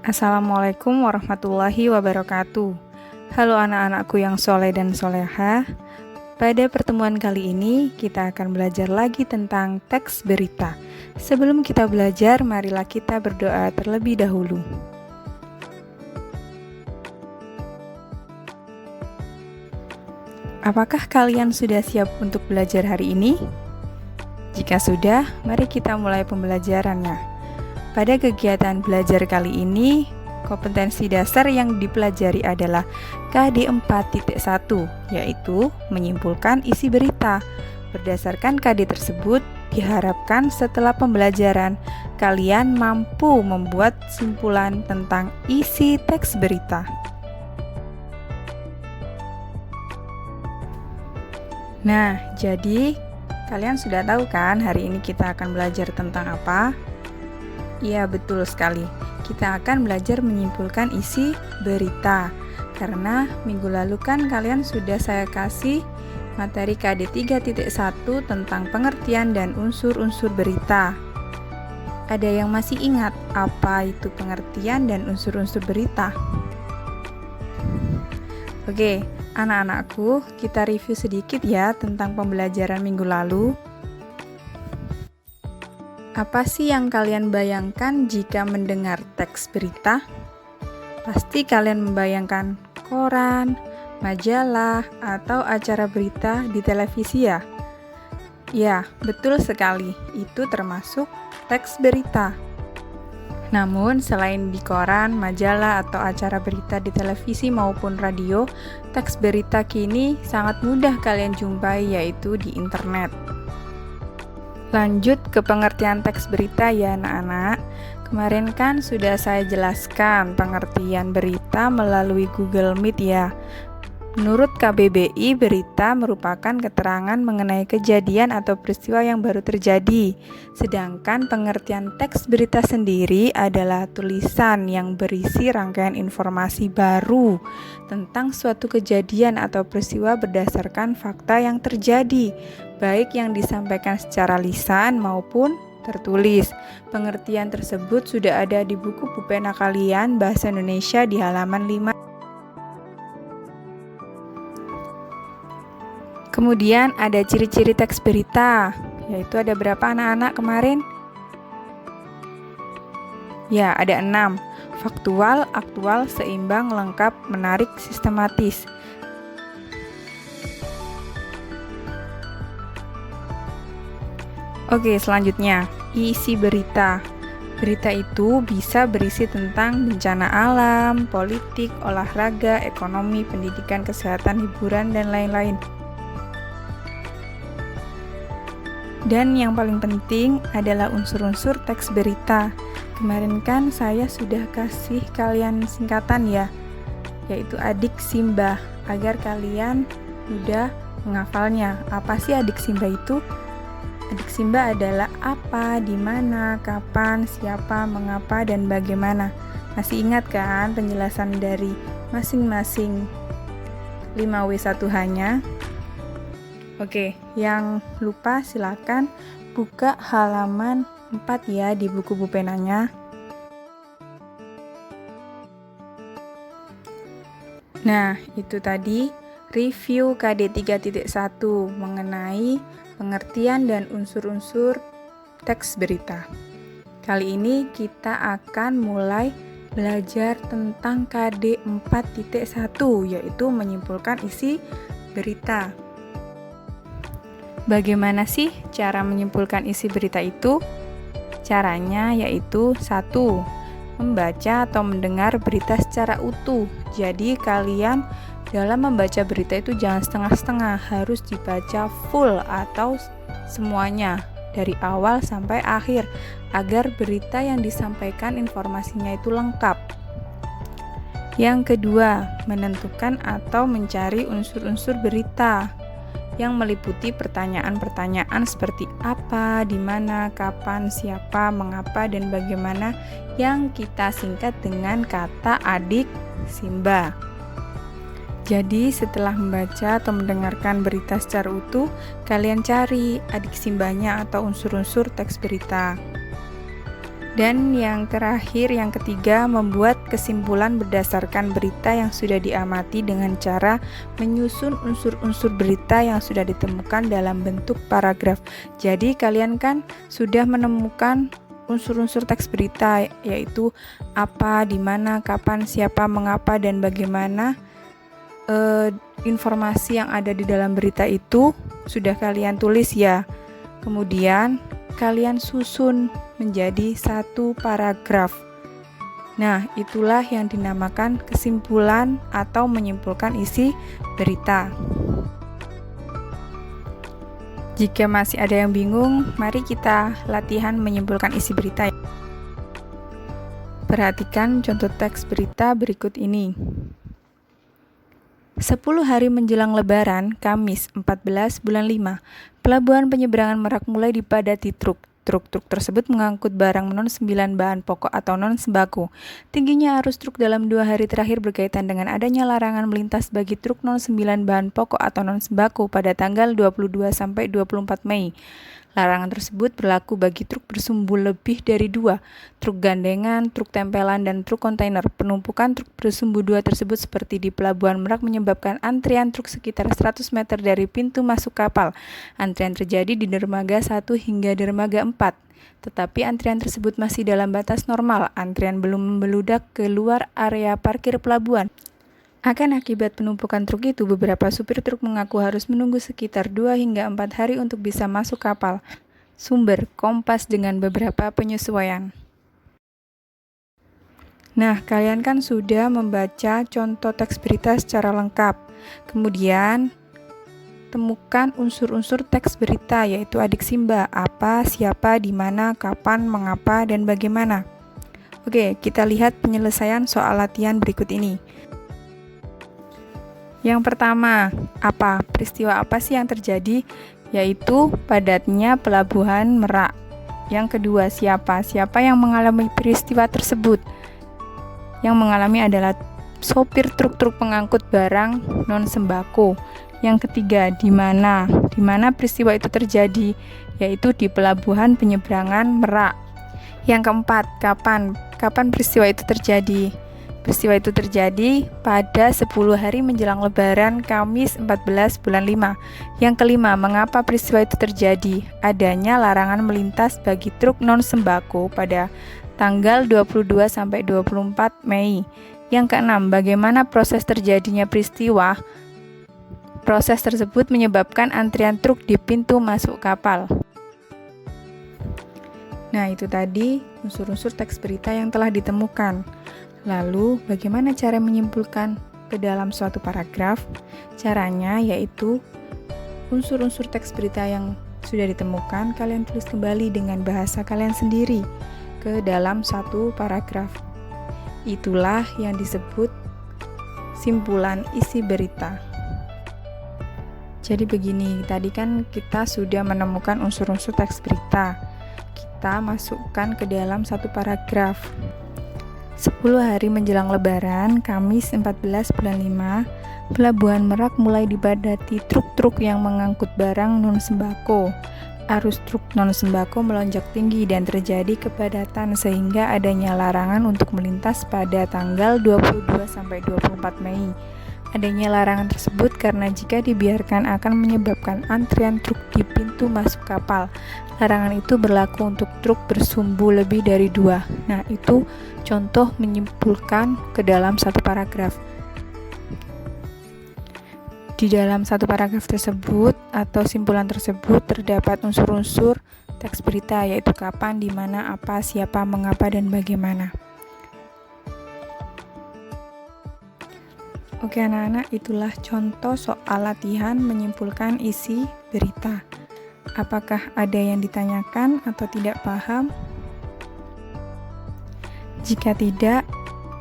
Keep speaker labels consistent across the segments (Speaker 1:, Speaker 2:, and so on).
Speaker 1: Assalamualaikum warahmatullahi wabarakatuh. Halo anak-anakku yang soleh dan soleha. Pada pertemuan kali ini kita akan belajar lagi tentang teks berita. Sebelum kita belajar, marilah kita berdoa terlebih dahulu. Apakah kalian sudah siap untuk belajar hari ini? Jika sudah, mari kita mulai pembelajarannya. Pada kegiatan belajar kali ini, kompetensi dasar yang dipelajari adalah KD 4.1, yaitu menyimpulkan isi berita. Berdasarkan KD tersebut, diharapkan setelah pembelajaran, kalian mampu membuat simpulan tentang isi teks berita. Nah, jadi kalian sudah tahu kan hari ini kita akan belajar tentang apa? Iya, betul sekali. Kita akan belajar menyimpulkan isi berita. Karena minggu lalu kan kalian sudah saya kasih materi KD 3.1 tentang pengertian dan unsur-unsur berita. Ada yang masih ingat apa itu pengertian dan unsur-unsur berita? Oke, anak-anakku, kita review sedikit ya tentang pembelajaran minggu lalu. Apa sih yang kalian bayangkan jika mendengar teks berita? Pasti kalian membayangkan koran, majalah, atau acara berita di televisi ya? Ya, betul sekali. Itu termasuk teks berita. Namun, selain di koran, majalah, atau acara berita di televisi maupun radio, teks berita kini sangat mudah kalian jumpai, yaitu di internet. Lanjut ke pengertian teks berita ya anak-anak. Kemarin kan sudah saya jelaskan pengertian berita melalui Google Meet ya. Menurut KBBI, berita merupakan keterangan mengenai kejadian atau peristiwa yang baru terjadi. Sedangkan pengertian teks berita sendiri adalah tulisan yang berisi rangkaian informasi baru tentang suatu kejadian atau peristiwa berdasarkan fakta yang terjadi, baik yang disampaikan secara lisan maupun tertulis. Pengertian tersebut sudah ada di buku pupena kalian Bahasa Indonesia di halaman 5. Kemudian ada ciri-ciri teks berita, yaitu ada berapa anak-anak kemarin? Ya, ada 6. Faktual, aktual, seimbang, lengkap, menarik, sistematis. Oke, selanjutnya, isi berita. Berita itu bisa berisi tentang bencana alam, politik, olahraga, ekonomi, pendidikan, kesehatan, hiburan, dan lain-lain. Dan yang paling penting adalah unsur-unsur teks berita. Kemarin kan saya sudah kasih kalian singkatan ya, yaitu adik Simba, agar kalian mudah menghafalnya. Apa sih adik Simba itu? Adik Simba adalah apa, di mana, kapan, siapa, mengapa, dan bagaimana. Masih ingat kan penjelasan dari masing-masing 5W1H-nya? Oke, yang lupa silakan buka halaman 4 ya di buku bupenanya. Nah, itu tadi review KD 3.1 mengenai pengertian dan unsur-unsur teks berita. Kali ini kita akan mulai belajar tentang KD 4.1, yaitu menyimpulkan isi berita. Bagaimana sih cara menyimpulkan isi berita itu? Caranya yaitu 1. Membaca atau mendengar berita secara utuh. Jadi kalian dalam membaca berita itu jangan setengah-setengah, harus dibaca full atau semuanya dari awal sampai akhir agar berita yang disampaikan informasinya itu lengkap. Yang kedua, menentukan atau mencari unsur-unsur berita yang meliputi pertanyaan-pertanyaan seperti apa, di mana, kapan, siapa, mengapa, dan bagaimana yang kita singkat dengan kata adik Simba. Jadi setelah membaca atau mendengarkan berita secara utuh, kalian cari adik Simbanya atau unsur-unsur teks berita. Dan yang terakhir, yang ketiga, membuat kesimpulan berdasarkan berita yang sudah diamati dengan cara menyusun unsur-unsur berita yang sudah ditemukan dalam bentuk paragraf. Jadi kalian kan sudah menemukan unsur-unsur teks berita, yaitu apa, di mana, kapan, siapa, mengapa, dan bagaimana. Informasi yang ada di dalam berita itu sudah kalian tulis ya. Kemudian kalian susun menjadi satu paragraf. Nah, itulah yang dinamakan kesimpulan atau menyimpulkan isi berita. Jika masih ada yang bingung, mari kita latihan menyimpulkan isi berita. Perhatikan contoh teks berita berikut ini. 10 hari menjelang Lebaran, Kamis 14 bulan 5, pelabuhan penyeberangan Merak mulai dipadati truk. Truk-truk tersebut mengangkut barang non-9 bahan pokok atau non-sembako. Tingginya arus truk dalam 2 hari terakhir berkaitan dengan adanya larangan melintas bagi truk non-9 bahan pokok atau non-sembako pada tanggal 22 sampai 24 Mei. Larangan tersebut berlaku bagi truk bersumbu lebih dari 2, truk gandengan, truk tempelan, dan truk kontainer. Penumpukan truk bersumbu 2 tersebut seperti di Pelabuhan Merak menyebabkan antrian truk sekitar 100 meter dari pintu masuk kapal. Antrian terjadi di dermaga 1 hingga dermaga 4. Tetapi antrian tersebut masih dalam batas normal. Antrian belum membeludak ke luar area parkir pelabuhan. Akan akibat penumpukan truk itu, beberapa supir truk mengaku harus menunggu sekitar 2 hingga 4 hari untuk bisa masuk kapal. Sumber Kompas dengan beberapa penyesuaian. Nah, kalian kan sudah membaca contoh teks berita secara lengkap. Kemudian, temukan unsur-unsur teks berita, yaitu adik Simba, apa, siapa, di mana, kapan, mengapa, dan bagaimana. Oke, kita lihat penyelesaian soal latihan berikut ini. Yang pertama, apa? Peristiwa apa sih yang terjadi? Yaitu padatnya Pelabuhan Merak. Yang kedua, siapa? Siapa yang mengalami peristiwa tersebut? Yang mengalami adalah sopir truk-truk pengangkut barang non-sembako. Yang ketiga, di mana? Di mana peristiwa itu terjadi? Yaitu di Pelabuhan Penyeberangan Merak. Yang keempat, kapan? Kapan peristiwa itu terjadi? Peristiwa itu terjadi pada 10 hari menjelang Lebaran, Kamis 14 bulan 5. Yang kelima, mengapa peristiwa itu terjadi? Adanya larangan melintas bagi truk non-sembako pada tanggal 22 sampai 24 Mei. Yang keenam, bagaimana proses terjadinya peristiwa? Proses tersebut menyebabkan antrian truk di pintu masuk kapal. Nah, itu tadi unsur-unsur teks berita yang telah ditemukan. Lalu, bagaimana cara menyimpulkan ke dalam suatu paragraf? Caranya yaitu unsur-unsur teks berita yang sudah ditemukan, kalian tulis kembali dengan bahasa kalian sendiri ke dalam satu paragraf. Itulah yang disebut simpulan isi berita. Jadi begini, tadi kan kita sudah menemukan unsur-unsur teks berita. Kita masukkan ke dalam satu paragraf. 10 hari menjelang Lebaran, Kamis 14 bulan 5, Pelabuhan Merak mulai dipadati truk-truk yang mengangkut barang non-sembako. Arus truk non-sembako melonjak tinggi dan terjadi kepadatan sehingga adanya larangan untuk melintas pada tanggal 22 sampai 24 Mei. Adanya larangan tersebut karena jika dibiarkan akan menyebabkan antrian truk di pintu masuk kapal. Larangan itu berlaku untuk truk bersumbu lebih dari 2. Nah, itu contoh menyimpulkan ke dalam satu paragraf. Di dalam satu paragraf tersebut atau simpulan tersebut terdapat unsur-unsur teks berita, yaitu kapan, di mana, apa, siapa, mengapa, dan bagaimana. Oke anak-anak, itulah contoh soal latihan menyimpulkan isi berita. Apakah ada yang ditanyakan atau tidak paham? Jika tidak,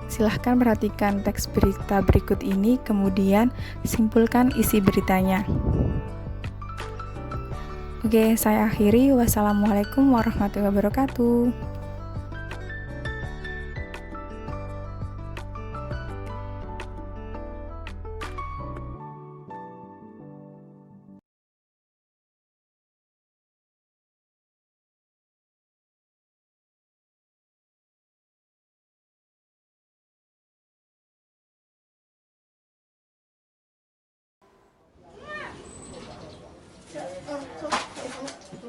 Speaker 1: silahkan perhatikan teks berita berikut ini, kemudian simpulkan isi beritanya. Oke, saya akhiri. Wassalamualaikum warahmatullahi wabarakatuh.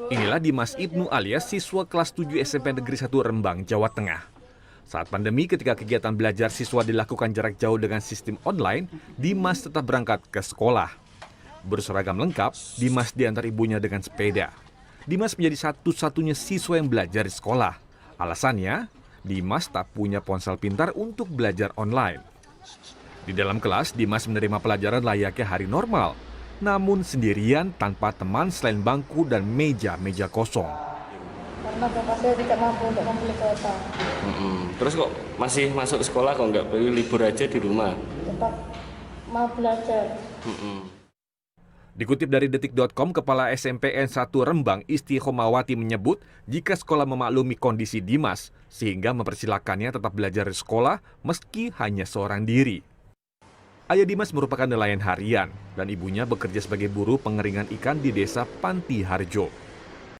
Speaker 2: Inilah Dimas Ibnu alias siswa kelas 7 SMP Negeri 1 Rembang, Jawa Tengah. Saat pandemi ketika kegiatan belajar siswa dilakukan jarak jauh dengan sistem online, Dimas tetap berangkat ke sekolah. Berseragam lengkap, Dimas diantar ibunya dengan sepeda. Dimas menjadi satu-satunya siswa yang belajar di sekolah. Alasannya, Dimas tak punya ponsel pintar untuk belajar online. Di dalam kelas, Dimas menerima pelajaran layaknya hari normal, namun sendirian tanpa teman selain bangku dan meja-meja kosong.
Speaker 3: Karena bapak saya tidak mampu untuk membeli kuota.
Speaker 4: Terus kok masih masuk sekolah, kok nggak perlu libur aja di rumah?
Speaker 3: Tetap mau belajar.
Speaker 2: Dikutip dari detik.com, Kepala SMPN 1 Rembang Istiqomawati menyebut jika sekolah memaklumi kondisi Dimas sehingga mempersilakannya tetap belajar di sekolah meski hanya seorang diri. Ayah Dimas merupakan nelayan harian dan ibunya bekerja sebagai buruh pengeringan ikan di desa Panti Harjo.